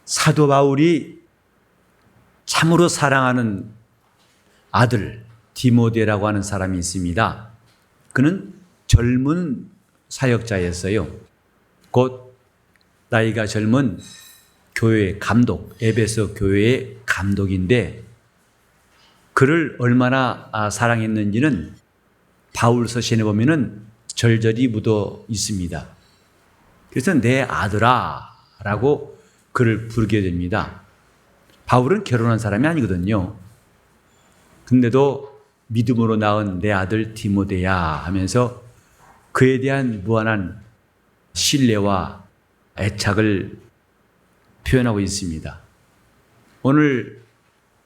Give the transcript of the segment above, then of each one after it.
사도 바울이 참으로 사랑하는 아들 디모데라고 하는 사람이 있습니다. 그는 젊은 사역자였어요. 곧 나이가 젊은 교회의 감독, 에베소 교회의 감독인데 그를 얼마나 사랑했는지는 바울 서신에 보면은 절절히 묻어 있습니다. 그래서 내 아들아 라고 그를 부르게 됩니다. 바울은 결혼한 사람이 아니거든요. 근데도 믿음으로 낳은 내 아들 디모데야 하면서 그에 대한 무한한 신뢰와 애착을 표현하고 있습니다. 오늘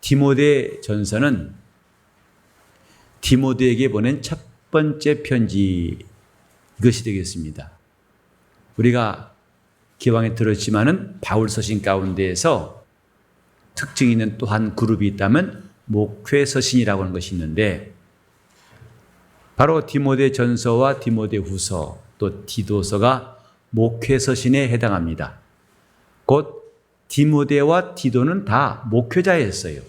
디모데 전서는 디모데에게 보낸 첫 번째 편지 이것이 되겠습니다. 우리가 기왕에 들었지만은 바울 서신 가운데에서 특징이 있는 또 한 그룹이 있다면 목회 서신이라고 하는 것이 있는데 바로 디모데 전서와 디모데 후서 또 디도서가 목회 서신에 해당합니다. 곧 디모데와 디도는 다 목회자였어요.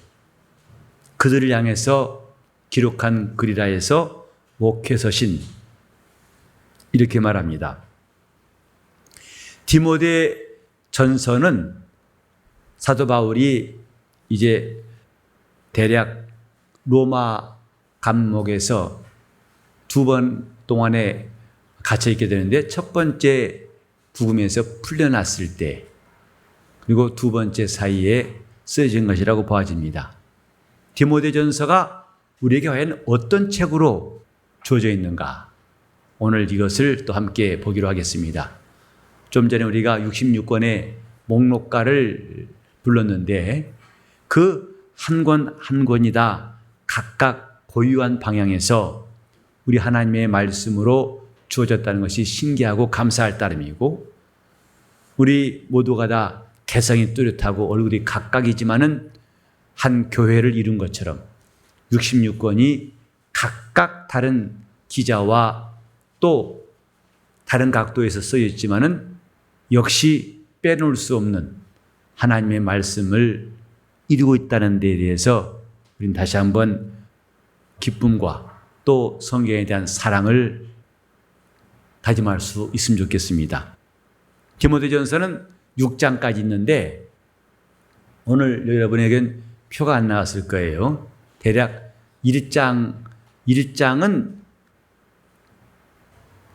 그들을 향해서 기록한 글이라 해서 목회 서신 이렇게 말합니다. 디모데 전서는 사도 바울이 이제 대략 로마 감옥에서 2번 동안에 갇혀 있게 되는데 첫 번째 부금에서 풀려났을 때 그리고 두 번째 사이에 쓰여진 것이라고 보아집니다. 디모데 전서가 우리에게 과연 어떤 책으로 주어져 있는가? 오늘 이것을 또 함께 보기로 하겠습니다. 좀 전에 우리가 66권의 목록가를 불렀는데 그 한 권 한 권이 다 각각 고유한 방향에서 우리 하나님의 말씀으로 주어졌다는 것이 신기하고 감사할 따름이고 우리 모두가 다 개성이 뚜렷하고 얼굴이 각각이지만은 한 교회를 이룬 것처럼 66권이 각각 다른 기자와 또 다른 각도에서 쓰여 있지만은 역시 빼놓을 수 없는 하나님의 말씀을 이루고 있다는 데에 대해서 우리는 다시 한번 기쁨과 또 성경에 대한 사랑을 다짐할 수 있으면 좋겠습니다. 디모데전서는 6장까지 있는데 오늘 여러분에겐 표가 안 나왔을 거예요. 대략 1장은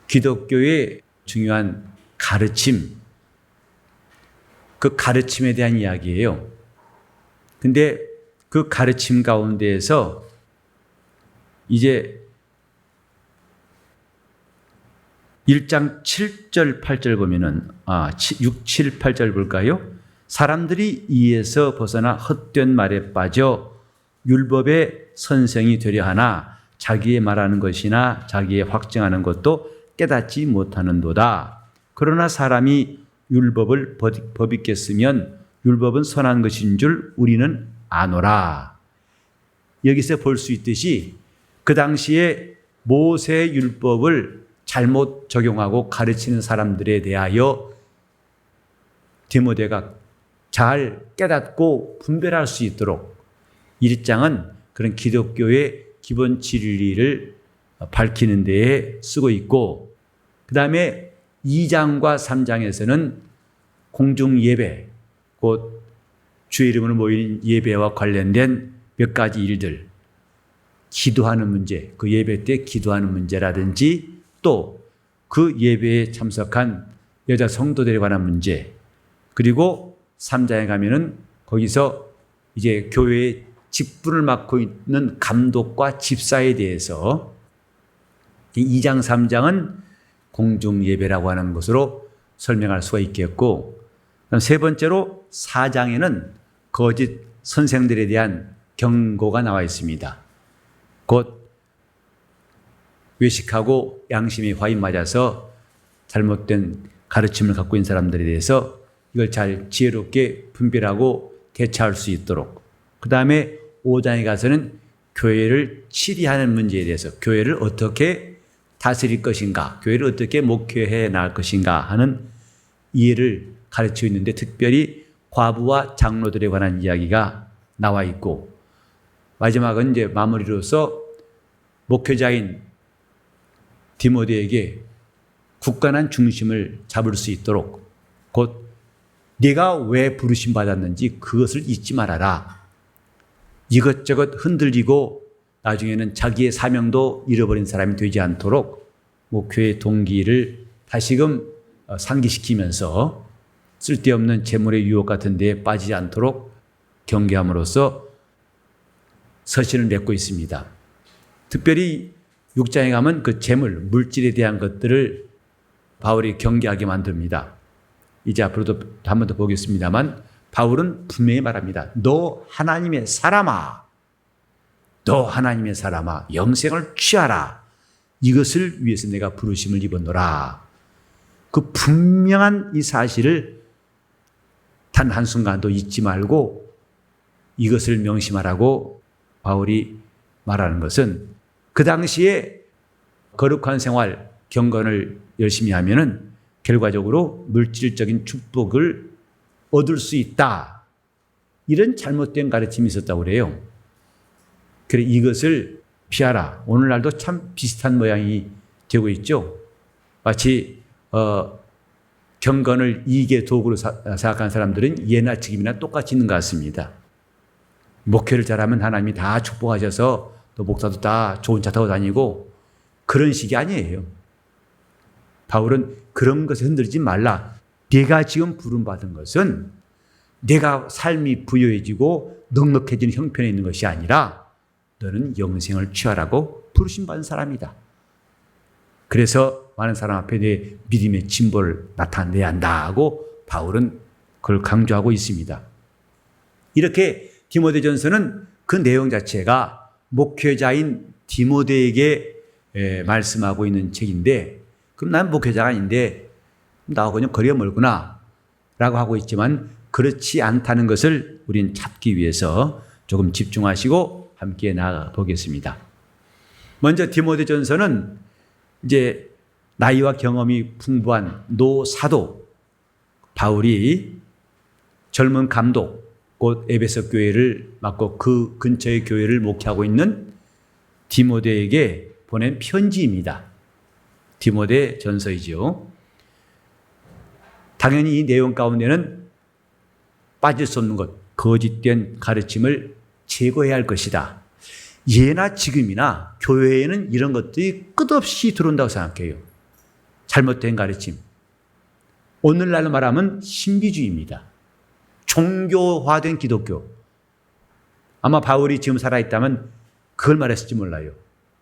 기독교의 중요한 가르침, 그 가르침에 대한 이야기예요. 근데 그 가르침 가운데에서 이제 1장 7절, 8절 보면은 6, 7, 8절 볼까요? 사람들이 이에서 벗어나 헛된 말에 빠져 율법의 선생이 되려 하나 자기의 말하는 것이나 자기의 확증하는 것도 깨닫지 못하는도다. 그러나 사람이 율법을 법있겠으면 율법은 선한 것인 줄 우리는 아노라. 여기서 볼 수 있듯이 그 당시에 모세의 율법을 잘못 적용하고 가르치는 사람들에 대하여 디모데가 잘 깨닫고 분별할 수 있도록 1장은 그런 기독교의 기본 진리를 밝히는 데에 쓰고 있고 그 다음에 2장과 3장에서는 공중 예배, 곧 주의 이름으로 모인 예배와 관련된 몇 가지 일들, 기도하는 문제, 그 예배 때 기도하는 문제라든지 또 그 예배에 참석한 여자 성도들에 관한 문제, 그리고 3장에 가면은 거기서 이제 교회의 직분을 맡고 있는 감독과 집사에 대해서 2장, 3장은 공중 예배라고 하는 것으로 설명할 수가 있겠고 세 번째로 4장에는 거짓 선생들에 대한 경고가 나와 있습니다. 곧 외식하고 양심이 화인 맞아서 잘못된 가르침을 갖고 있는 사람들에 대해서 이걸 잘 지혜롭게 분별하고 대처할 수 있도록 그 다음에 5장에 가서는 교회를 치리하는 문제에 대해서 교회를 어떻게 다스릴 것인가, 교회를 어떻게 목회해 나갈 것인가 하는 이해를 가르치고 있는데 특별히 과부와 장로들에 관한 이야기가 나와 있고, 마지막은 이제 마무리로서 목회자인 디모데에게 굳건한 중심을 잡을 수 있도록, 곧 네가 왜 부르심 받았는지 그것을 잊지 말아라. 이것저것 흔들리고 나중에는 자기의 사명도 잃어버린 사람이 되지 않도록 목회의 동기를 다시금 상기시키면서 쓸데없는 재물의 유혹 같은 데에 빠지지 않도록 경계함으로써 서신을 맺고 있습니다. 특별히 6장에 가면 그 재물, 물질에 대한 것들을 바울이 경계하게 만듭니다. 이제 앞으로도 한 번 더 보겠습니다만 바울은 분명히 말합니다. 너 하나님의 사람아, 너 하나님의 사람아, 영생을 취하라. 이것을 위해서 내가 부르심을 입었노라. 그 분명한 이 사실을 단 한순간도 잊지 말고 이것을 명심하라고 바울이 말하는 것은, 그 당시에 거룩한 생활, 경건을 열심히 하면은 결과적으로 물질적인 축복을 얻을 수 있다. 이런 잘못된 가르침이 있었다고 그래요. 그래, 이것을 피하라. 오늘날도 참 비슷한 모양이 되고 있죠. 마치 경건을 이익의 도구로 생각하는 사람들은 예나 지금이나 똑같이 있는 것 같습니다. 목회를 잘하면 하나님이 다 축복하셔서 또 목사도 다 좋은 차 타고 다니고, 그런 식이 아니에요. 바울은 그런 것에 흔들리지 말라. 네가 지금 부름받은 것은 내가 삶이 부유해지고 넉넉해지는 형편에 있는 것이 아니라 너는 영생을 취하라고 부르심받은 사람이다. 그래서 많은 사람 앞에 내 믿음의 진보를 나타내야 한다고 바울은 그걸 강조하고 있습니다. 이렇게 디모데전서는 그 내용 자체가 목회자인 디모데에게 말씀하고 있는 책인데, 그럼 난 목회자가 아닌데 나하고 그냥 거리가 멀구나 라고 하고 있지만 그렇지 않다는 것을 우리는 찾기 위해서 조금 집중하시고 함께 나아가 보겠습니다. 먼저 디모데전서는 이제 나이와 경험이 풍부한 노사도 바울이 젊은 감독, 곧 에베소 교회를 맡고 그 근처의 교회를 목회하고 있는 디모데에게 보낸 편지입니다. 디모데 전서이죠. 당연히 이 내용 가운데는 빠질 수 없는 것, 거짓된 가르침을 제거해야 할 것이다. 예나 지금이나 교회에는 이런 것들이 끝없이 들어온다고 생각해요. 잘못된 가르침. 오늘날로 말하면 신비주의입니다. 종교화된 기독교. 아마 바울이 지금 살아있다면 그걸 말했을지 몰라요.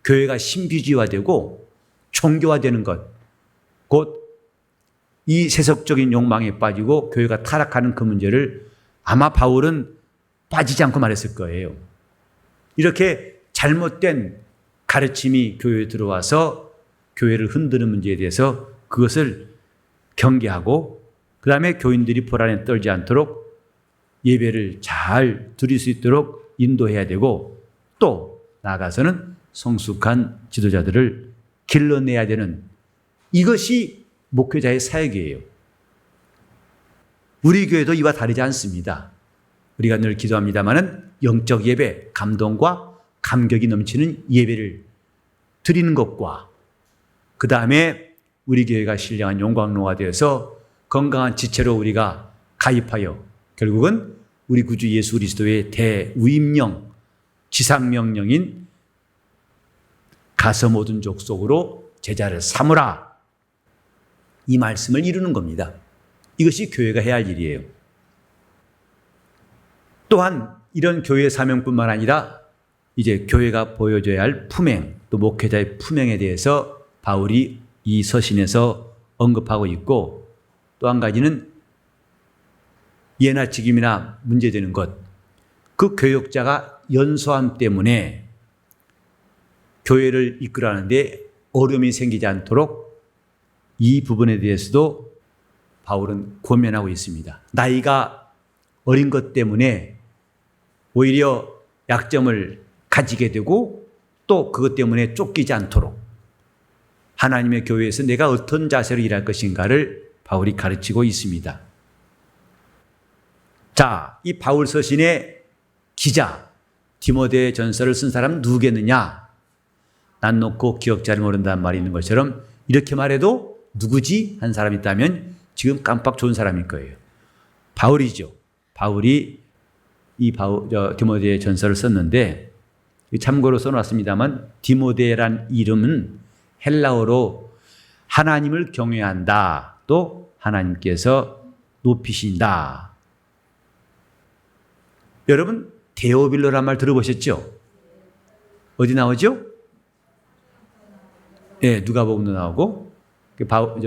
교회가 신비주의화되고 종교화되는 것, 곧 이 세속적인 욕망에 빠지고 교회가 타락하는 그 문제를 아마 바울은 빠지지 않고 말했을 거예요. 이렇게 잘못된 가르침이 교회에 들어와서 교회를 흔드는 문제에 대해서 그것을 경계하고, 그 다음에 교인들이 불안에 떨지 않도록 예배를 잘 드릴 수 있도록 인도해야 되고, 또 나아가서는 성숙한 지도자들을 길러내야 되는, 이것이 목회자의 사역이에요. 우리 교회도 이와 다르지 않습니다. 우리가 늘 기도합니다마는 영적 예배, 감동과 감격이 넘치는 예배를 드리는 것과, 그 다음에 우리 교회가 신령한 용광로가 되어서 건강한 지체로 우리가 가입하여 결국은 우리 구주 예수 그리스도의 대위임령, 지상명령인 가서 모든 족속으로 제자를 삼으라, 이 말씀을 이루는 겁니다. 이것이 교회가 해야 할 일이에요. 또한 이런 교회 사명뿐만 아니라 이제 교회가 보여줘야 할 품행, 또 목회자의 품행에 대해서 바울이 이 서신에서 언급하고 있고, 또 한 가지는 예나 지금이나 문제되는 것, 그 교역자가 연소함 때문에 교회를 이끌어가는데 어려움이 생기지 않도록 이 부분에 대해서도 바울은 권면하고 있습니다. 나이가 어린 것 때문에 오히려 약점을 가지게 되고 또 그것 때문에 쫓기지 않도록 하나님의 교회에서 내가 어떤 자세로 일할 것인가를 바울이 가르치고 있습니다. 자, 이 바울 서신의 기자 디모데 전서를 쓴 사람은 누구겠느냐? 난 놓고 기억자를 모른다는 말이 있는 것처럼 이렇게 말해도 누구지? 한 사람이 있다면 지금 깜빡 좋은 사람일 거예요. 바울이죠. 바울이 디모데 전서를 썼는데 참고로 써놨습니다만 디모데란 이름은 헬라어로 하나님을 경외한다. 또 하나님께서 높이신다. 여러분 데오빌로란 말 들어보셨죠? 어디 나오죠? 예, 누가복음도 나오고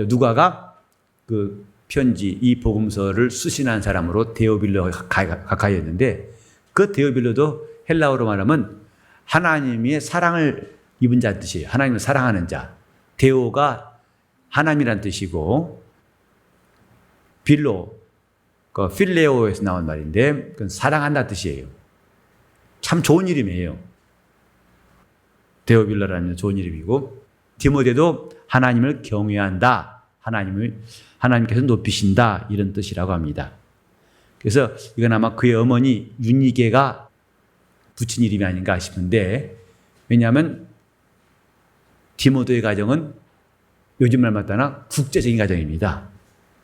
누가가 그 편지 이 복음서를 수신한 사람으로 데오빌로 가까이였는데 그 데오빌로도 헬라어로 말하면 하나님의 사랑을 입은 자 뜻이에요. 하나님을 사랑하는 자. 데오가 하나님이란 뜻이고 빌로 그 필레오에서 나온 말인데 그건 사랑한다 뜻이에요. 참 좋은 이름이에요. 데오빌로라는 좋은 이름이고 디모데도 하나님을 경외한다. 하나님께서 높이신다. 이런 뜻이라고 합니다. 그래서 이건 아마 그의 어머니 윤희계가 붙인 이름이 아닌가 싶은데 왜냐하면 디모데의 가정은 요즘 말 맞다나 국제적인 가정입니다.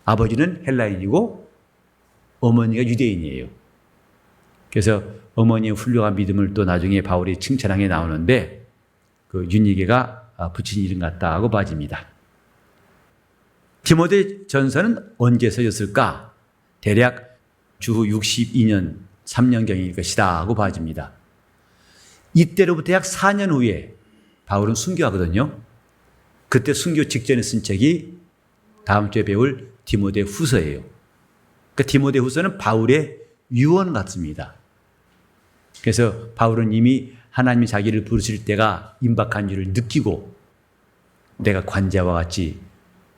아버지는 헬라인이고 어머니가 유대인이에요. 그래서 어머니의 훌륭한 믿음을 또 나중에 바울이 칭찬한 게 나오는데 그 윤희계가 붙인 이름 같다고 봐집니다. 디모데 전서는 언제 써졌을까? 대략 주후 62년 3년경일 것이다 하고 봐집니다. 이때로부터 약 4년 후에 바울은 순교하거든요. 그때 순교 직전에 쓴 책이 다음 주에 배울 디모데 후서예요. 그러니까 디모데 후서는 바울의 유언 같습니다. 그래서 바울은 이미 하나님이 자기를 부르실 때가 임박한 줄을 느끼고 내가 관자와 같이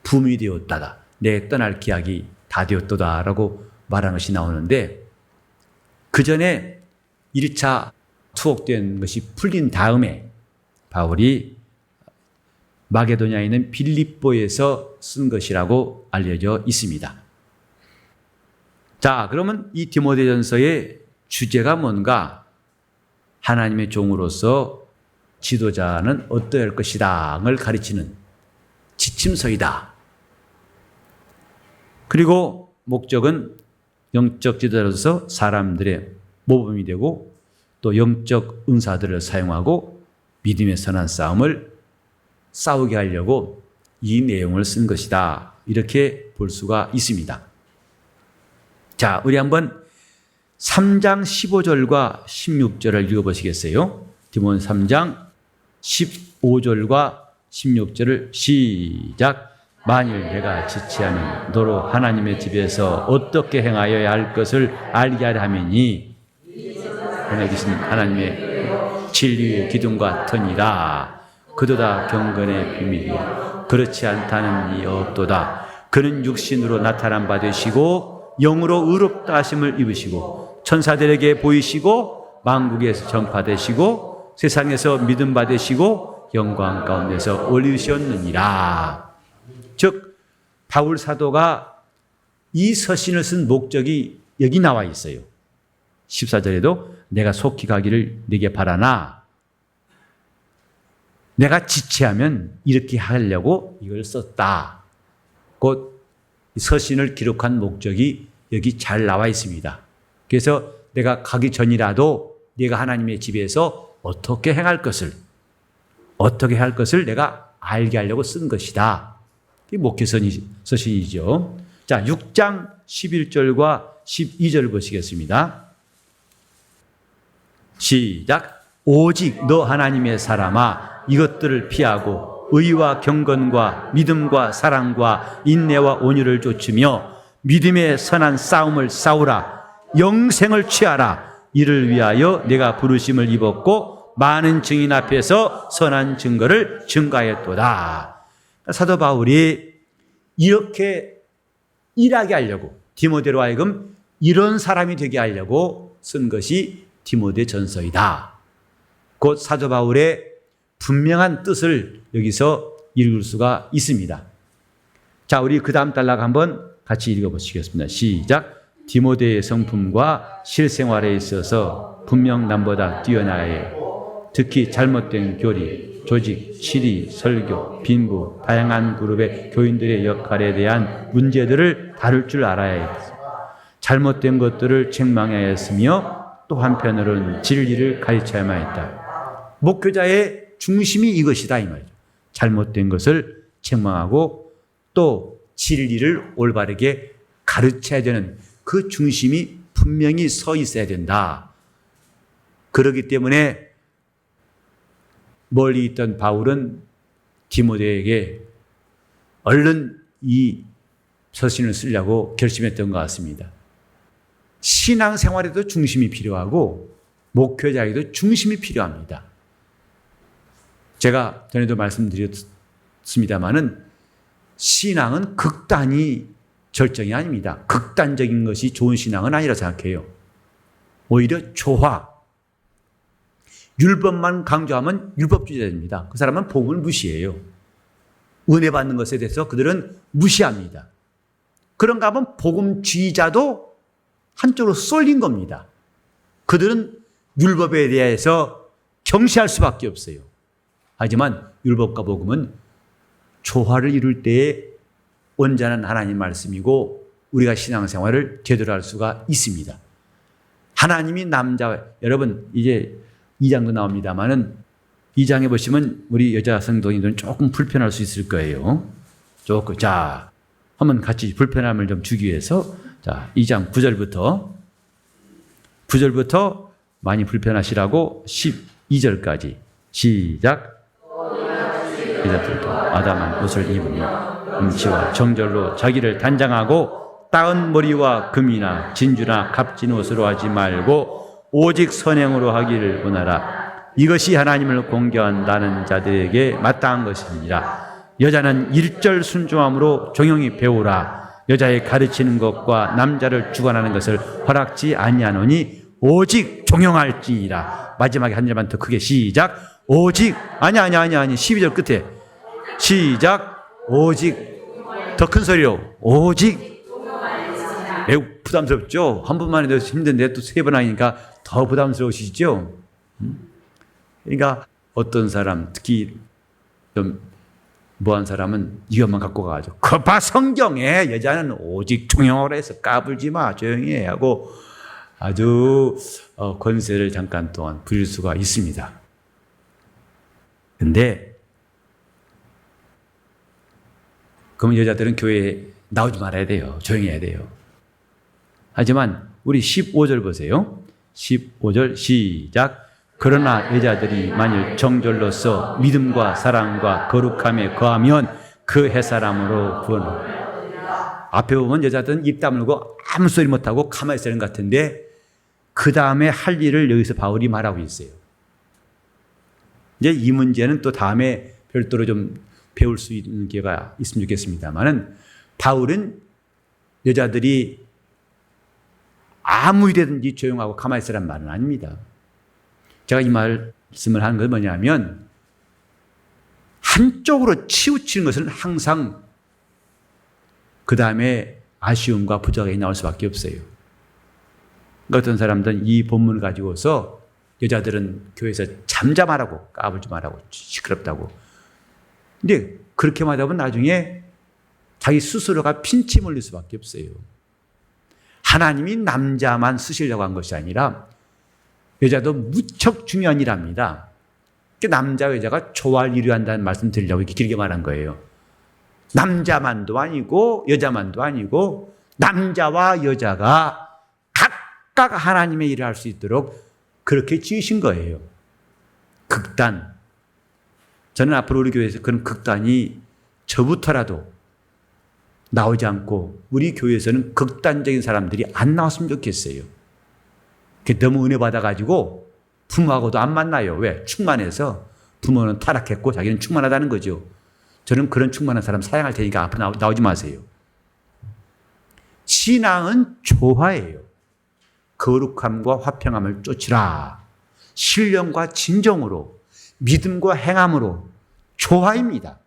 붐이 되었다다. 내 떠날 기약이 다 되었도다 라고 말한 것이 나오는데 그 전에 1차 투옥된 것이 풀린 다음에 바울이 마게도냐에 있는 빌립보에서 쓴 것이라고 알려져 있습니다. 자, 그러면 이 디모데전서의 주제가 뭔가? 하나님의 종으로서 지도자는 어떠해야 할 것이다를 가르치는 지침서이다. 그리고 목적은 영적 지도자로서 사람들의 모범이 되고 또 영적 은사들을 사용하고 믿음의 선한 싸움을 싸우게 하려고 이 내용을 쓴 것이다. 이렇게 볼 수가 있습니다. 자, 우리 한번 3장 15절과 16절을 읽어보시겠어요? 디모데 3장 15절과 16절을 시작. 만일 내가 지체하면 너로 하나님의 집에서 어떻게 행하여야 할 것을 알게 하려 함이니 하나님 계신 하나님의 진리의 기둥과 터니라. 그도다 경건의 비밀이야. 그렇지 않다는 이 없도다. 그는 육신으로 나타난 바 되시고 영으로 의롭다 하심을 입으시고 천사들에게 보이시고 만국에서 전파되시고 세상에서 믿음 받으시고 영광 가운데서 올리셨느니라. 즉 바울 사도가 이 서신을 쓴 목적이 여기 나와 있어요. 14절에도 내가 속히 가기를 네게 바라나 내가 지체하면 이렇게 하려고 이걸 썼다. 곧 서신을 기록한 목적이 여기 잘 나와 있습니다. 그래서 내가 가기 전이라도 네가 하나님의 집에서 어떻게 행할 것을 어떻게 할 것을 내가 알게 하려고 쓴 것이다. 이게 목회 서신이죠. 자, 6장 11절과 12절을 보시겠습니다. 시작. 오직 너 하나님의 사람아 이것들을 피하고 의와 경건과 믿음과 사랑과 인내와 온유를 좇으며 믿음의 선한 싸움을 싸우라. 영생을 취하라. 이를 위하여 내가 부르심을 입었고 많은 증인 앞에서 선한 증거를 증가했도다. 사도 바울이 이렇게 일하게 하려고 디모데로 하여금 이런 사람이 되게 하려고 쓴 것이 디모데 전서이다. 곧 사도 바울의 분명한 뜻을 여기서 읽을 수가 있습니다. 자, 우리 그 다음 단락 한번 같이 읽어보시겠습니다. 시작. 디모데의 성품과 실생활에 있어서 분명 남보다 뛰어나야 해요. 특히 잘못된 교리, 조직, 시리, 설교, 빈부, 다양한 그룹의 교인들의 역할에 대한 문제들을 다룰 줄 알아야 해요. 잘못된 것들을 책망해야 했으며 또 한편으로는 진리를 가르쳐야만 했다. 목회자의 중심이 이것이다 이 말이죠. 잘못된 것을 책망하고 또 진리를 올바르게 가르쳐야 되는 그 중심이 분명히 서 있어야 된다. 그렇기 때문에 멀리 있던 바울은 디모데에게 얼른 이 서신을 쓰려고 결심했던 것 같습니다. 신앙생활에도 중심이 필요하고 목회자에게도 중심이 필요합니다. 제가 전에도 말씀드렸습니다마는 신앙은 극단이 절정이 아닙니다. 극단적인 것이 좋은 신앙은 아니라 생각해요. 오히려 조화. 율법만 강조하면 율법주의자입니다. 그 사람은 복음을 무시해요. 은혜 받는 것에 대해서 그들은 무시합니다. 그런가 하면 복음주의자도 한쪽으로 쏠린 겁니다. 그들은 율법에 대해서 경시할 수밖에 없어요. 하지만 율법과 복음은 조화를 이룰 때에 온전한 하나님 말씀이고 우리가 신앙생활을 제대로 할 수가 있습니다. 하나님이 여러분 이제 2장도 나옵니다만은 2장에 보시면 우리 여자 성도님들은 조금 불편할 수 있을 거예요. 자, 한번 같이 불편함을 좀 주기 위해서 자, 2장 9절부터 많이 불편하시라고 12절까지 시작. 이들도 아담한 옷을 입으며 음치와 정절로 자기를 단장하고 따은 머리와 금이나 진주나 값진 옷으로 하지 말고 오직 선행으로 하기를 원하라. 이것이 하나님을 공경한다는 자들에게 마땅한 것입니다. 여자는 일절 순종함으로 종용히 배우라. 여자의 가르치는 것과 남자를 주관하는 것을 허락지 아니하노니 오직 종용할지니라. 마지막에 한 절만 더 크게 시작. 오직 아니 12절 끝에 시작. 오직 더 큰 소리로 오직. 매우 부담스럽죠. 한 번만 해도 힘든데 또 세 번 하니까 더 부담스러우시죠. 그러니까 어떤 사람 특히 좀 뭐한 사람은 이것만 갖고 가가지고 그봐 성경에 여자는 오직 종용하라 해서 까불지 마 조용히 해 하고 아주 권세를 잠깐 동안 부릴 수가 있습니다. 근데 그러면 여자들은 교회에 나오지 말아야 돼요. 조용히 해야 돼요. 하지만 우리 15절 보세요. 15절 시작. 그러나 여자들이 만일 정절로서 믿음과 사랑과 거룩함에 거하면 그 햇사람으로 구원을. 앞에 보면 여자들은 입 다물고 아무 소리 못하고 가만히 있는 것 같은데 그 다음에 할 일을 여기서 바울이 말하고 있어요. 이제 이 문제는 또 다음에 별도로 좀 배울 수 있는 기회가 있으면 좋겠습니다만은 바울은 여자들이 아무 일이든지 조용하고 가만히 있으란 말은 아닙니다. 제가 이 말씀을 하는 건 뭐냐면 한쪽으로 치우치는 것은 항상 그 다음에 아쉬움과 부작용이 나올 수밖에 없어요. 어떤 사람들은 이 본문을 가지고서 여자들은 교회에서 잠잠하라고 까불지 말라고 시끄럽다고. 근데 그렇게 말하면 나중에 자기 스스로가 핀치 몰릴 수밖에 없어요. 하나님이 남자만 쓰시려고 한 것이 아니라 여자도 무척 중요한 일합니다. 남자 여자가 조화를 이루한다는 말씀 드리려고 이렇게 길게 말한 거예요. 남자만도 아니고 여자만도 아니고 남자와 여자가 각각 하나님의 일을 할 수 있도록 그렇게 지으신 거예요. 극단. 저는 앞으로 우리 교회에서 그런 극단이 저부터라도 나오지 않고 우리 교회에서는 극단적인 사람들이 안 나왔으면 좋겠어요. 너무 은혜 받아가지고 부모하고도 안 만나요. 왜? 충만해서. 부모는 타락했고 자기는 충만하다는 거죠. 저는 그런 충만한 사람 사양할 테니까 앞으로 나오지 마세요. 신앙은 조화예요. 거룩함과 화평함을 쫓으라. 신령과 진정으로 믿음과 행함으로 조화입니다.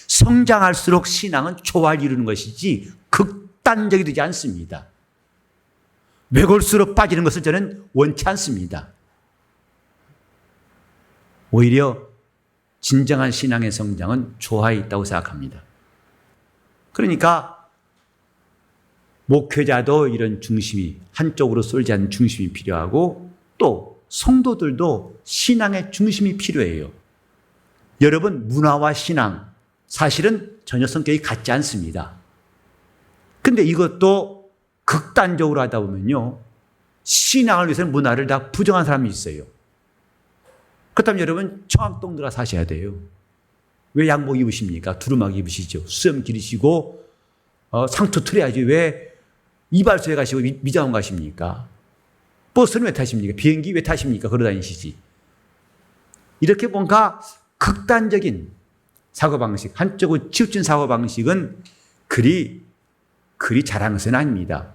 성장할수록 신앙은 조화를 이루는 것이지 극단적이 되지 않습니다. 외골수로 빠지는 것을 저는 원치 않습니다. 오히려 진정한 신앙의 성장은 조화에 있다고 생각합니다. 그러니까 목회자도 이런 중심이, 한쪽으로 쏠지 않는 중심이 필요하고, 또 성도들도 신앙의 중심이 필요해요. 여러분, 문화와 신앙 사실은 전혀 성격이 같지 않습니다. 근데 이것도 극단적으로 하다 보면요, 신앙을 위해서는 문화를 다 부정한 사람이 있어요. 그렇다면 여러분, 청학동 들어가 사셔야 돼요. 왜 양복 입으십니까? 두루마기 입으시죠. 수염 기르시고 상투 틀어야지. 왜 이발소에 가시고 미장원 가십니까? 버스는 왜 타십니까? 비행기 왜 타십니까? 걸어 다니시지. 이렇게 뭔가 극단적인 사고방식, 한쪽으로 치우친 사고방식은 그리 잘하는 것은 아닙니다.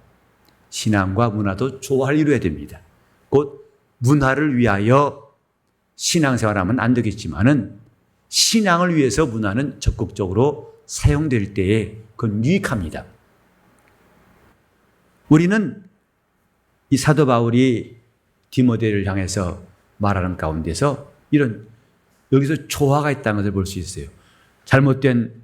신앙과 문화도 조화를 이루어야 됩니다. 곧 문화를 위하여 신앙생활하면 안 되겠지만은 신앙을 위해서 문화는 적극적으로 사용될 때에 그건 유익합니다. 우리는 이 사도 바울이 디모데를 향해서 말하는 가운데서 이런 여기서 조화가 있다는 것을 볼 수 있어요. 잘못된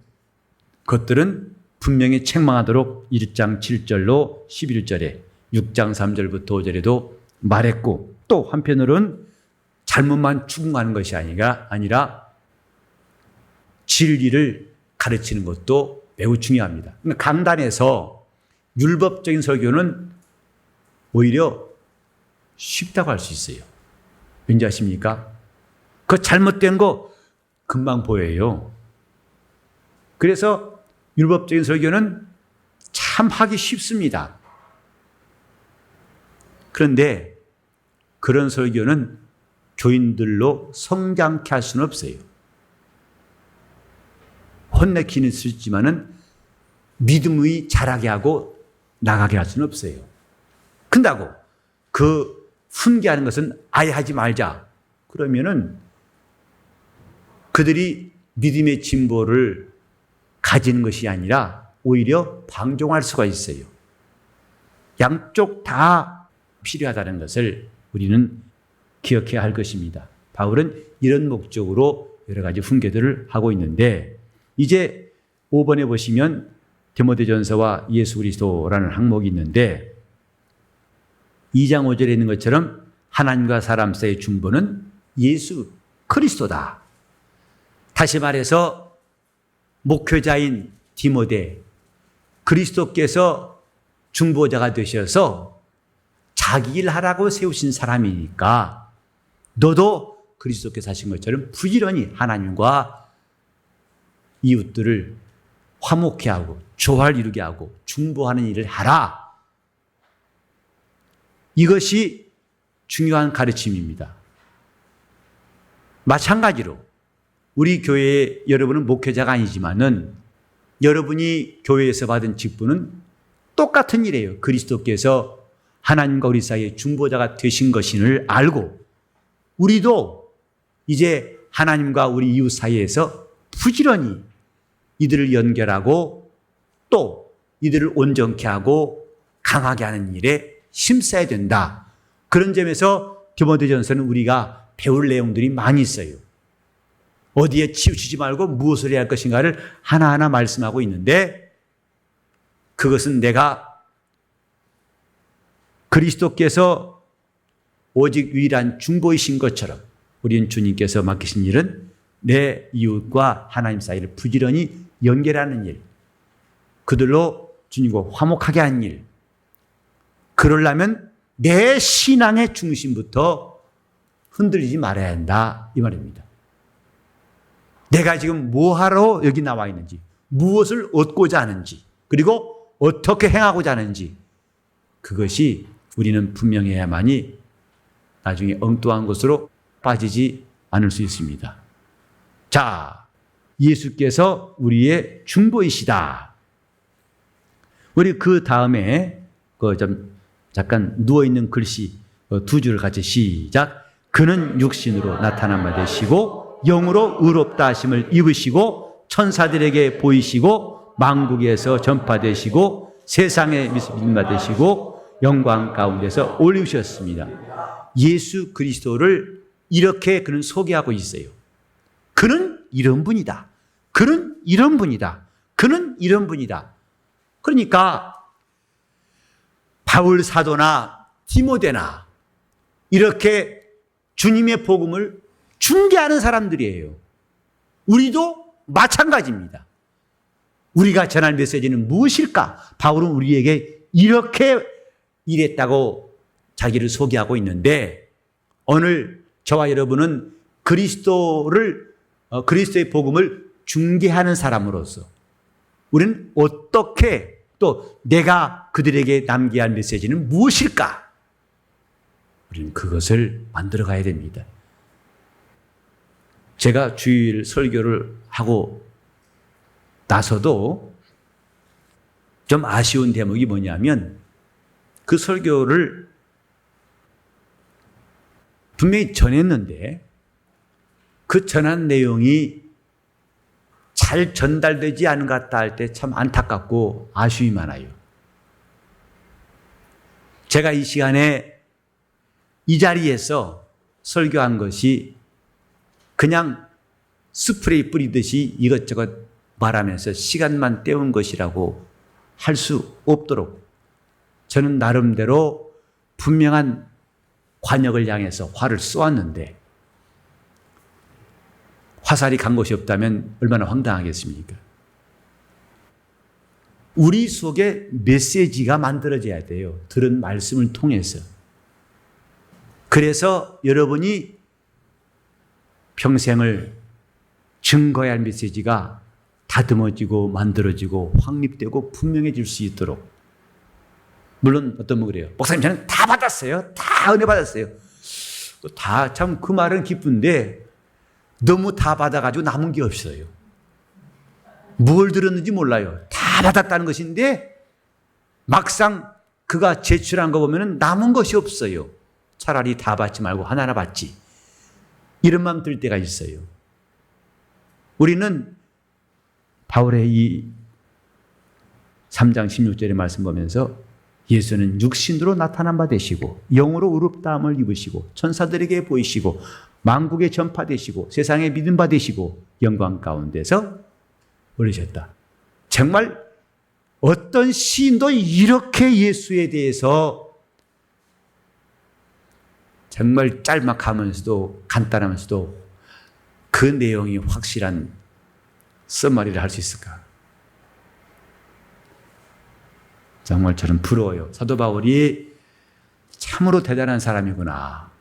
것들은 분명히 책망하도록 1장 7절로 11절에 6장 3절부터 5절에도 말했고, 또 한편으로는 잘못만 추궁하는 것이 아니라 진리를 가르치는 것도 매우 중요합니다. 강단에서 율법적인 설교는 오히려 쉽다고 할 수 있어요. 왠지 아십니까? 그 잘못된 거 금방 보여요. 그래서 율법적인 설교는 참 하기 쉽습니다. 그런데 그런 설교는 교인들로 성장케 할 수는 없어요. 혼내키는 수 있지만은 믿음의 자라게 하고 나가게 할 수는 없어요. 근다고 그 훈계하는 것은 아예 하지 말자. 그러면은 그들이 믿음의 진보를 가지는 것이 아니라 오히려 방종할 수가 있어요. 양쪽 다 필요하다는 것을 우리는 기억해야 할 것입니다. 바울은 이런 목적으로 여러 가지 훈계들을 하고 있는데, 이제 5번에 보시면 디모데전서와 예수 그리스도라는 항목이 있는데, 2장 5절에 있는 것처럼 하나님과 사람 사이의 중보는 예수 그리스도다. 다시 말해서 목회자인 디모데, 그리스도께서 중보자가 되셔서 자기 일 하라고 세우신 사람이니까 너도 그리스도께서 하신 것처럼 부지런히 하나님과 이웃들을 화목케 하고 조화를 이루게 하고 중보하는 일을 하라. 이것이 중요한 가르침입니다. 마찬가지로 우리 교회에 여러분은 목회자가 아니지만은 여러분이 교회에서 받은 직분은 똑같은 일이에요. 그리스도께서 하나님과 우리 사이의 중보자가 되신 것임을 알고 우리도 이제 하나님과 우리 이웃 사이에서 부지런히 이들을 연결하고 또 이들을 온전케 하고 강하게 하는 일에 힘써야 된다. 그런 점에서 디모데전서는 우리가 배울 내용들이 많이 있어요. 어디에 치우치지 말고 무엇을 해야 할 것인가를 하나하나 말씀하고 있는데, 그것은 내가 그리스도께서 오직 유일한 중보이신 것처럼 우리는 주님께서 맡기신 일은 내 이웃과 하나님 사이를 부지런히 연결하는 일, 그들로 주님과 화목하게 하는 일, 그러려면 내 신앙의 중심부터 흔들리지 말아야 한다, 이 말입니다. 내가 지금 뭐하러 여기 나와 있는지, 무엇을 얻고자 하는지, 그리고 어떻게 행하고자 하는지, 그것이 우리는 분명해야만이 나중에 엉뚱한 것으로 빠지지 않을 수 있습니다. 자, 예수께서 우리의 중보이시다. 우리 그 다음에 잠깐 누워있는 글씨 두 줄을 같이 시작. 그는 육신으로 나타난 바 되시고 영으로 의롭다 하심을 입으시고 천사들에게 보이시고 만국에서 전파되시고 세상에 믿음 받으시고 영광 가운데서 올리셨습니다. 예수 그리스도를 이렇게 그는 소개하고 있어요. 그는 이런 분이다. 그는 이런 분이다. 그는 이런 분이다. 그러니까 바울 사도나 디모데나 이렇게 주님의 복음을 중개하는 사람들이에요. 우리도 마찬가지입니다. 우리가 전할 메시지는 무엇일까? 바울은 우리에게 이렇게 일했다고 자기를 소개하고 있는데 오늘 저와 여러분은 그리스도의 복음을 중개하는 사람으로서 우리는 어떻게 또 내가 그들에게 남겨야 할 메시지는 무엇일까? 우리는 그것을 만들어 가야 됩니다. 제가 주일 설교를 하고 나서도 좀 아쉬운 대목이 뭐냐면 그 설교를 분명히 전했는데 그 전한 내용이 잘 전달되지 않은 것 같다 할 때 참 안타깝고 아쉬움이 많아요. 제가 이 시간에 이 자리에서 설교한 것이 그냥 스프레이 뿌리듯이 이것저것 말하면서 시간만 때운 것이라고 할 수 없도록 저는 나름대로 분명한 관역을 향해서 활을 쏘았는데 화살이 간 곳이 없다면 얼마나 황당하겠습니까? 우리 속에 메시지가 만들어져야 돼요. 들은 말씀을 통해서. 그래서 여러분이 평생을 증거해야 할 메시지가 다듬어지고 만들어지고 확립되고 분명해질 수 있도록. 물론 어떤 분 그래요. 목사님 저는 다 받았어요. 다 은혜 받았어요. 다 참 그 말은 기쁜데 너무 다 받아가지고 남은 게 없어요. 뭘 들었는지 몰라요. 다 받았다는 것인데 막상 그가 제출한 거 보면 남은 것이 없어요. 차라리 다 받지 말고 하나하나 받지. 이런 마음 들 때가 있어요. 우리는 바울의 이 3장 16절의 말씀 보면서 예수는 육신으로 나타난 바 되시고 영으로 의롭다함을 입으시고 천사들에게 보이시고 만국에 전파되시고 세상에 믿음 받으시고 영광 가운데서 올리셨다. 정말 어떤 시인도 이렇게 예수에 대해서 정말 짤막하면서도 간단하면서도 그 내용이 확실한 써머리를 할 수 있을까? 정말 저는 부러워요. 사도 바울이 참으로 대단한 사람이구나.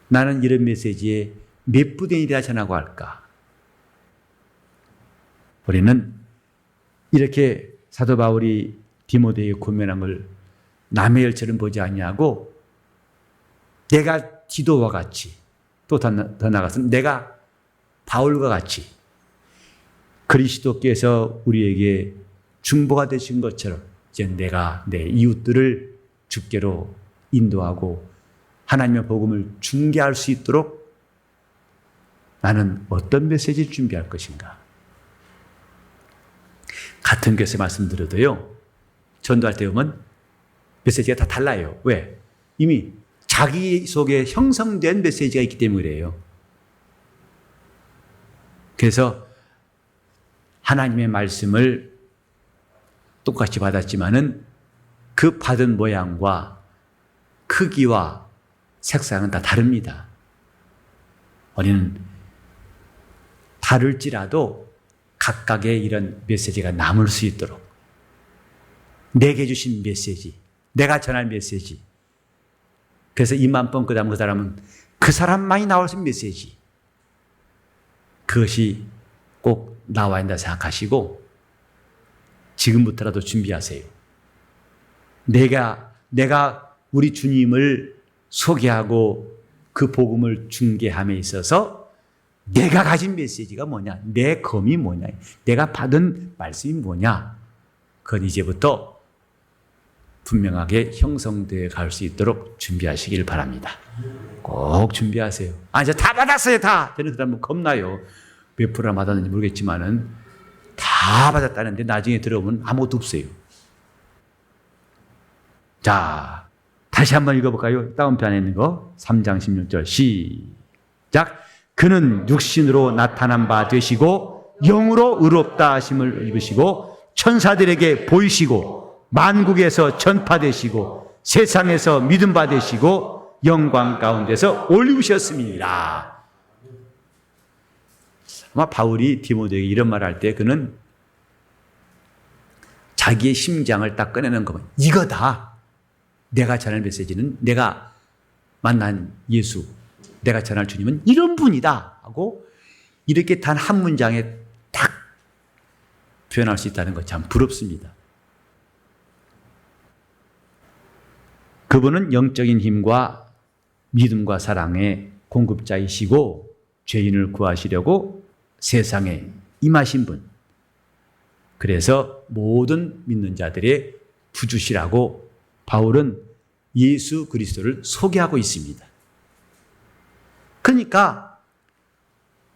나는 이런 메시지에 몇 분의 1이나 전하고 할까? 우리는 이렇게 사도 바울이 디모데에게 권면한 걸 남의 일처럼 보지 아니하고 내가 디도와 같이 또 더 나아가서는 내가 바울과 같이 그리스도께서 우리에게 중보가 되신 것처럼 이제 내가 내 이웃들을 주께로 인도하고 하나님의 복음을 중개할 수 있도록 나는 어떤 메시지를 준비할 것인가? 같은 교회에서 말씀드려도요. 전도할 때 보면 메시지가 다 달라요. 왜? 이미 자기 속에 형성된 메시지가 있기 때문에 그래요. 그래서 하나님의 말씀을 똑같이 받았지만은 그 받은 모양과 크기와 색상은 다 다릅니다. 우리는 다를지라도 각각의 이런 메시지가 남을 수 있도록 내게 주신 메시지, 내가 전할 메시지. 그래서 입만 뻥끗하면 그 사람은 그 사람만이 나올 수 있는 메시지. 그것이 꼭 나와야 한다 생각하시고 지금부터라도 준비하세요. 내가 우리 주님을 소개하고 그 복음을 중개함에 있어서 내가 가진 메시지가 뭐냐, 내 검이 뭐냐, 내가 받은 말씀이 뭐냐, 그건 이제부터 분명하게 형성되어 갈 수 있도록 준비하시길 바랍니다. 꼭 준비하세요. 이제 다 받았어요, 다. 저는 그 다음에 겁나요. 몇 프로나 받았는지 모르겠지만은 다 받았다는데 나중에 들어보면 아무것도 없어요. 자, 다시 한번 읽어볼까요? 다운편에 있는 거 3장 16절 시작. 그는 육신으로 나타난 바 되시고 영으로 의롭다 하심을 입으시고 천사들에게 보이시고 만국에서 전파되시고 세상에서 믿음 받으시고 영광 가운데서 올리우셨습니다. 아마 바울이 디모데에게 이런 말을 할 때 그는 자기의 심장을 딱 꺼내는 거면 이거다. 내가 전할 메시지는 내가 만난 예수, 내가 전할 주님은 이런 분이다 하고 이렇게 단 한 문장에 딱 표현할 수 있다는 것 참 부럽습니다. 그분은 영적인 힘과 믿음과 사랑의 공급자이시고 죄인을 구하시려고 세상에 임하신 분. 그래서 모든 믿는 자들의 부주시라고 바울은 예수 그리스도를 소개하고 있습니다. 그러니까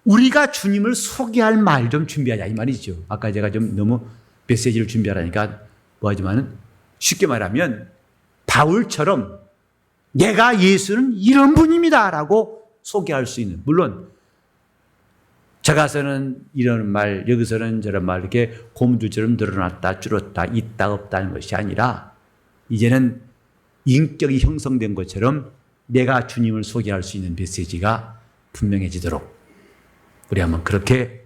우리가 주님을 소개할 말 좀 준비하자 이 말이죠. 아까 제가 좀 너무 메시지를 준비하라니까 뭐하지만은 쉽게 말하면 바울처럼 내가 예수는 이런 분입니다 라고 소개할 수 있는, 물론 저가서는 이런 말 여기서는 저런 말 이렇게 곰들처럼 늘어났다 줄었다 있다 없다는 것이 아니라 이제는 인격이 형성된 것처럼 내가 주님을 소개할 수 있는 메시지가 분명해지도록 우리 한번 그렇게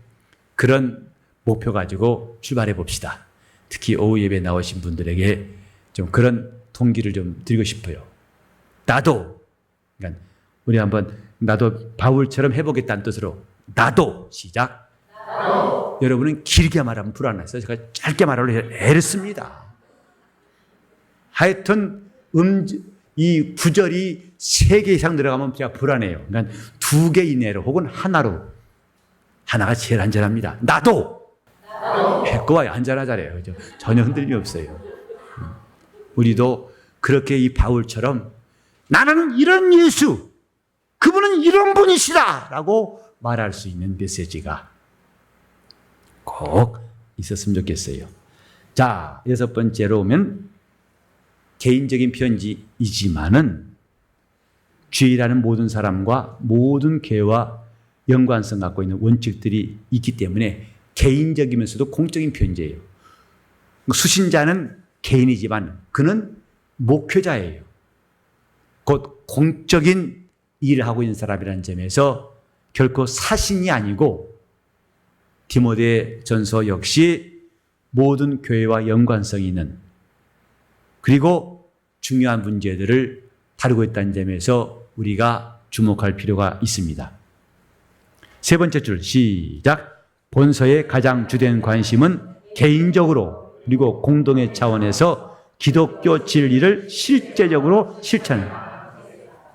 그런 목표 가지고 출발해 봅시다. 특히 오후 예배 나오신 분들에게 좀 그런 동기를 좀 드리고 싶어요. 나도, 그러니까 우리 한번 나도 바울처럼 해보겠다는 뜻으로 나도 시작. 나도. 여러분은 길게 말하면 불안해서 제가 짧게 말하려고 애를 씁니다. 하여튼 이 구절이 3개 이상 들어가면 제가 불안해요. 그러니까 2개 이내로 혹은 하나로. 하나가 제일 안전합니다. 나도. 해꺼와요. 안전하잖아요. 그죠? 전혀 흔들림이 없어요. 우리도 그렇게 이 바울처럼 나는 이런 예수, 그분은 이런 분이시다 라고 말할 수 있는 메시지가 꼭 있었으면 좋겠어요. 자, 6번째로 오면 개인적인 편지이지만은 주일하는 모든 사람과 모든 교회와 연관성 갖고 있는 원칙들이 있기 때문에 개인적이면서도 공적인 편지예요. 수신자는 개인이지만 그는 목회자예요. 곧 공적인 일을 하고 있는 사람이라는 점에서 결코 사신이 아니고 디모데 전서 역시 모든 교회와 연관성이 있는 그리고 중요한 문제들을 다루고 있다는 점에서 우리가 주목할 필요가 있습니다. 3번째 줄 시작. 본서의 가장 주된 관심은 개인적으로 그리고 공동의 차원에서 기독교 진리를 실제적으로 실천.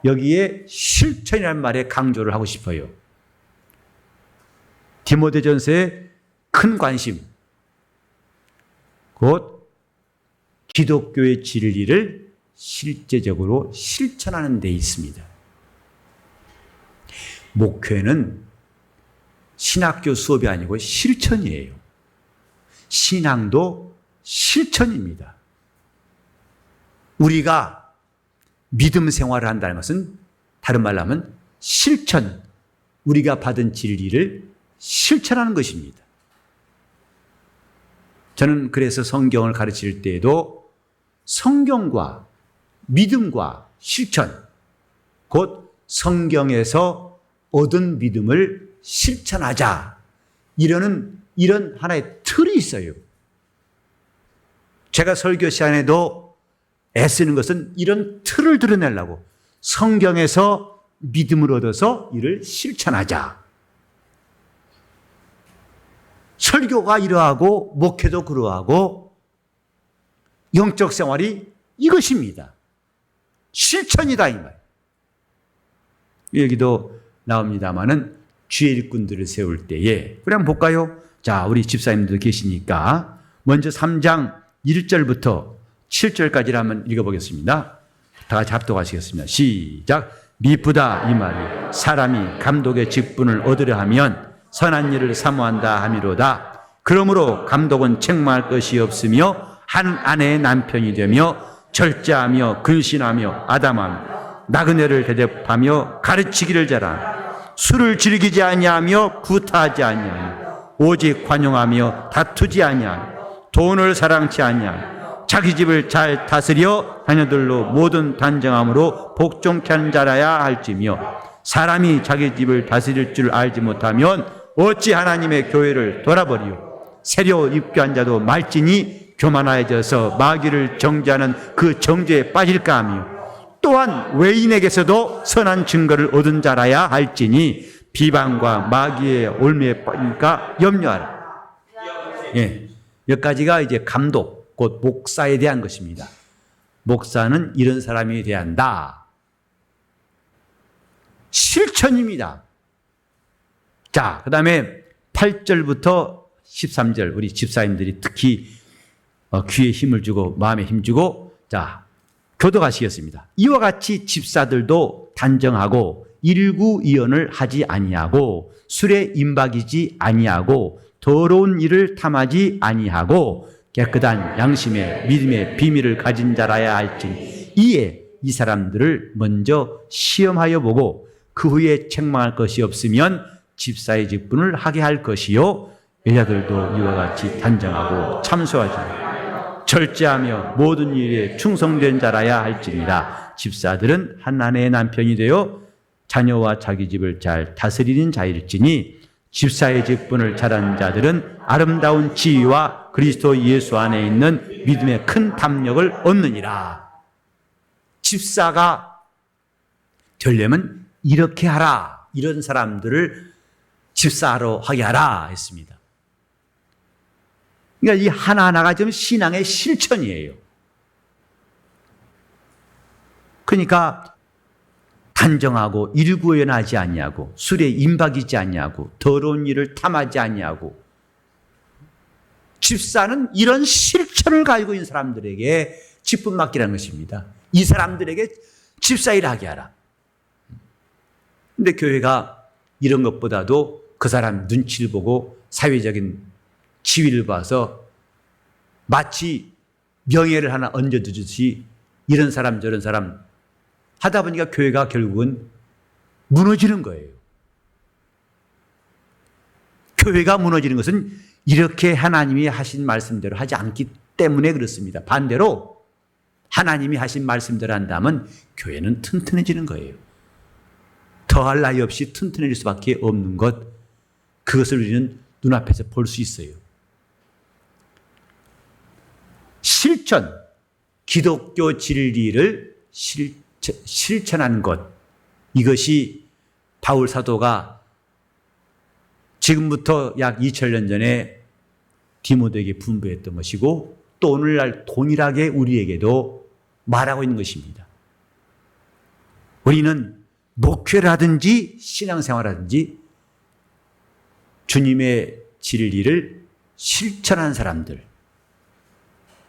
여기에 실천이라는 말에 강조를 하고 싶어요. 디모데전서의 큰 관심, 곧 기독교의 진리를 실제적으로 실천하는 데 있습니다. 목회는 신학교 수업이 아니고 실천이에요. 신앙도 실천입니다. 우리가 믿음 생활을 한다는 것은 다른 말로 하면 실천, 우리가 받은 진리를 실천하는 것입니다. 저는 그래서 성경을 가르칠 때에도 성경과 믿음과 실천, 곧 성경에서 얻은 믿음을 실천하자, 이런 하나의 틀이 있어요. 제가 설교 시간에도 애쓰는 것은 이런 틀을 드러내려고 성경에서 믿음을 얻어서 이를 실천하자. 설교가 이러하고 목회도 그러하고 영적 생활이 이것입니다. 실천이다 이 말. 여기도 나옵니다마는 주의 일꾼들을 세울 때에 우리 한번 볼까요? 자, 우리 집사님들도 계시니까 먼저 3장 1절부터 7절까지를 한번 읽어보겠습니다. 다 같이 합독하시겠습니다. 시작. 미쁘다 이 말이 사람이 감독의 직분을 얻으려 하면 선한 일을 사모한다 함이로다. 그러므로 감독은 책망할 것이 없으며 한 아내의 남편이 되며 절제하며 근신하며 아담하며 나그네를 대접하며 가르치기를 잘하며 술을 즐기지 아니하며 구타하지 아니하며 오직 관용하며 다투지 아니하며 돈을 사랑치 아니하며 자기 집을 잘 다스려 자녀들로 모든 단정함으로 복종케 하는 자라야 할지며 사람이 자기 집을 다스릴 줄 알지 못하면 어찌 하나님의 교회를 돌아버리요 세려 입교한 자도 말진이 교만하여져서 마귀를 정죄하는 그 정죄에 빠질까 하며 또한 외인에게서도 선한 증거를 얻은 자라야 할지니 비방과 마귀의 올매에 빠질까 염려하라. 예, 여기까지가 이제 감독 곧 목사에 대한 것입니다. 목사는 이런 사람이 돼야 한다. 실천입니다. 자, 그 다음에 8절부터 13절 우리 집사님들이 특히 귀에 힘을 주고 마음에 힘 주고 자 교도하시겠습니다. 이와 같이 집사들도 단정하고 일구이언을 하지 아니하고 술에 임박이지 아니하고 더러운 일을 탐하지 아니하고 깨끗한 양심의 믿음의 비밀을 가진 자라야 할지니 이에 이 사람들을 먼저 시험하여 보고 그 후에 책망할 것이 없으면 집사의 직분을 하게 할 것이요 여자들도 이와 같이 단정하고 참소하지 절제하며 모든 일에 충성된 자라야 할지니라. 집사들은 한 아내의 남편이 되어 자녀와 자기 집을 잘 다스리는 자일지니 집사의 직분을 잘하는 자들은 아름다운 지위와 그리스도 예수 안에 있는 믿음의 큰 담력을 얻느니라. 집사가 되려면 이렇게 하라. 이런 사람들을 집사로 하게 하라 했습니다. 그러니까 이 하나하나가 좀 신앙의 실천이에요. 그러니까 단정하고 일구연하지 아니하고 술에 임박이지 아니하고 더러운 일을 탐하지 아니하고 집사는 이런 실천을 가지고 있는 사람들에게 직분 맡기라는 것입니다. 이 사람들에게 집사 일을 하게 하라. 그런데 교회가 이런 것보다도 그 사람 눈치를 보고 사회적인 지위를 봐서 마치 명예를 하나 얹어두듯이 이런 사람 저런 사람 하다 보니까 교회가 결국은 무너지는 거예요. 교회가 무너지는 것은 이렇게 하나님이 하신 말씀대로 하지 않기 때문에 그렇습니다. 반대로 하나님이 하신 말씀대로 한다면 교회는 튼튼해지는 거예요. 더할 나위 없이 튼튼해질 수밖에 없는 것, 그것을 우리는 눈앞에서 볼 수 있어요. 실천, 기독교 진리를 실천하는 것, 이것이 바울 사도가 지금부터 약 2000년 전에 디모데에게 분부했던 것이고 또 오늘날 동일하게 우리에게도 말하고 있는 것입니다. 우리는 목회를 하든지 신앙생활을 하든지 주님의 진리를 실천한 사람들,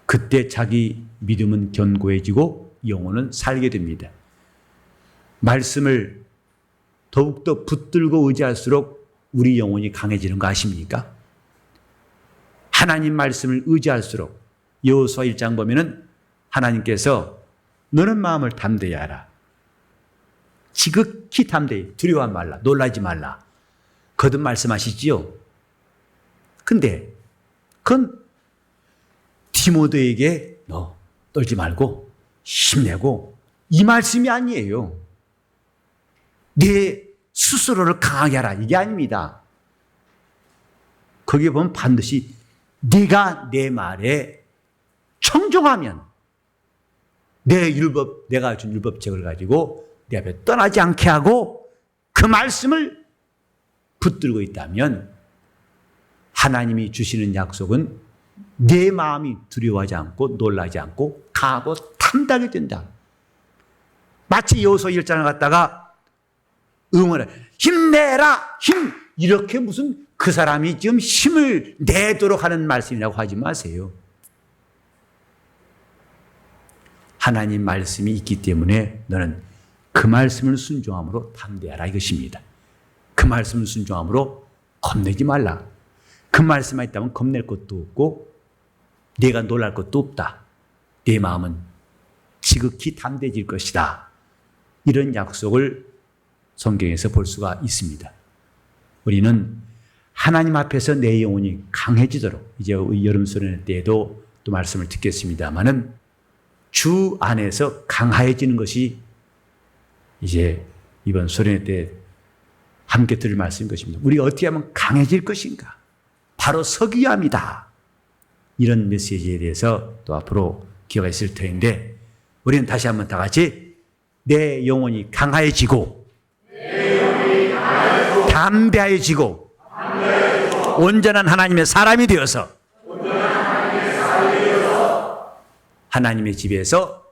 그때 자기 믿음은 견고해지고 영혼은 살게 됩니다. 말씀을 더욱더 붙들고 의지할수록 우리 영혼이 강해지는 거 아십니까? 하나님 말씀을 의지할수록 여호수아 1장 보면은 하나님께서 너는 마음을 담대히 하라. 지극히 담대히 두려워하지 말라. 놀라지 말라. 거듭 말씀하시지요. 근데 그건 디모데에게 너 떨지 말고 힘내고 이 말씀이 아니에요. 내 스스로를 강하게 하라 이게 아닙니다. 거기에 보면 반드시 네가 내 말에 청종하면 내가 준 율법책을 가지고 내 앞에 떠나지 않게 하고 그 말씀을 붙들고 있다면 하나님이 주시는 약속은 내 마음이 두려워하지 않고 놀라지 않고 강하고 탐나게 된다. 마치 여호수아 1장을 갖다가 응원해 힘내라 힘 이렇게 무슨 그 사람이 지금 힘을 내도록 하는 말씀이라고 하지 마세요. 하나님 말씀이 있기 때문에 너는 그 말씀을 순종함으로 담대하라 이것입니다. 그 말씀을 순종함으로 겁내지 말라. 그 말씀만 있다면 겁낼 것도 없고 내가 놀랄 것도 없다. 내 마음은 지극히 담대해질 것이다. 이런 약속을 성경에서 볼 수가 있습니다. 우리는 하나님 앞에서 내 영혼이 강해지도록, 이제 여름 수련회 때에도 또 말씀을 듣겠습니다마는 주 안에서 강하여지는 것이 이제 이번 수련회 때 함께 들을 말씀인 것입니다. 우리가 어떻게 하면 강해질 것인가? 바로 서기함이다. 이런 메시지에 대해서 또 앞으로 기회가 있을 터인데, 우리는 다시 한번 다 같이 내 영혼이 강하여지고, 담대해지고, 온전한 하나님의 사람이 되어서 하나님의 집에서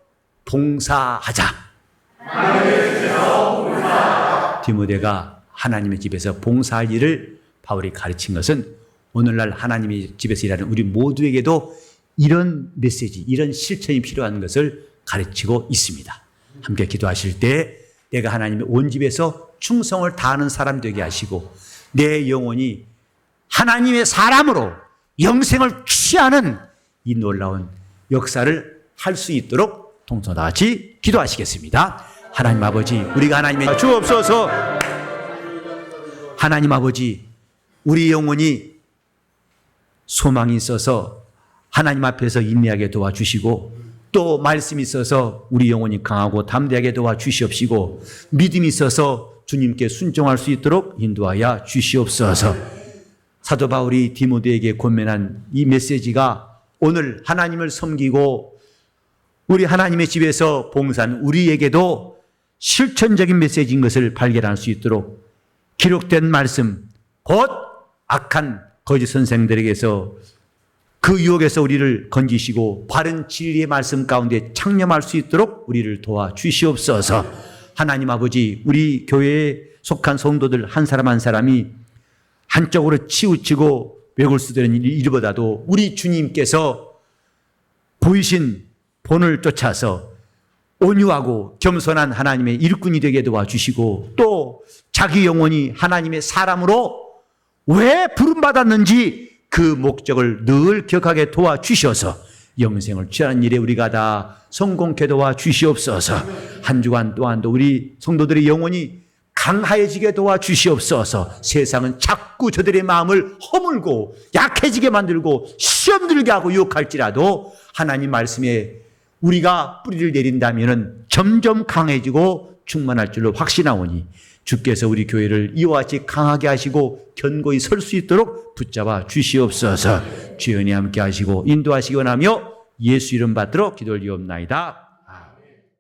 봉사하자. 디모데가 하나님의 집에서 봉사할 일을 바울이 가르친 것은 오늘날 하나님의 집에서 일하는 우리 모두에게도 이런 메시지, 이런 실천이 필요한 것을 가르치고 있습니다. 함께 기도하실 때 내가 하나님의 온 집에서 충성을 다하는 사람 되게 하시고, 내 영혼이 하나님의 사람으로 영생을 취하는 이 놀라운 역사를 할 수 있도록 동서 다 같이 기도하시겠습니다. 하나님 아버지, 우리가 하나님의 주옵소서. 하나님 아버지, 우리 영혼이 소망이 있어서 하나님 앞에서 인내하게 도와주시고, 또 말씀이 있어서 우리 영혼이 강하고 담대하게 도와주시옵시고, 믿음이 있어서 주님께 순종할 수 있도록 인도하여 주시옵소서. 사도 바울이 디모데에게 권면한 이 메시지가 오늘 하나님을 섬기고 우리 하나님의 집에서 봉사한 우리에게도 실천적인 메시지인 것을 발견할 수 있도록 기록된 말씀, 곧 악한 거짓 선생들에게서 그 유혹에서 우리를 건지시고 바른 진리의 말씀 가운데 창념할 수 있도록 우리를 도와주시옵소서. 하나님 아버지, 우리 교회에 속한 성도들 한 사람 한 사람이 한쪽으로 치우치고 외골수되는 일보다도 우리 주님께서 보이신 본을 쫓아서 온유하고 겸손한 하나님의 일꾼이 되게 도와주시고, 또 자기 영혼이 하나님의 사람으로 왜 부름받았는지 그 목적을 늘 기억하게 도와주셔서 영생을 취하는 일에 우리가 다 성공케 도와주시옵소서. 한 주간 또한도 우리 성도들의 영혼이 강하여지게 도와주시옵소서. 세상은 자꾸 저들의 마음을 허물고 약해지게 만들고 시험 들게 하고 유혹할지라도 하나님 말씀에 우리가 뿌리를 내린다면 점점 강해지고 충만할 줄로 확신하오니, 주께서 우리 교회를 이와 같이 강하게 하시고 견고히 설 수 있도록 붙잡아 주시옵소서. 주연이 함께 하시고 인도하시기 원하며 예수 이름 받들어 기도를 드리옵나이다.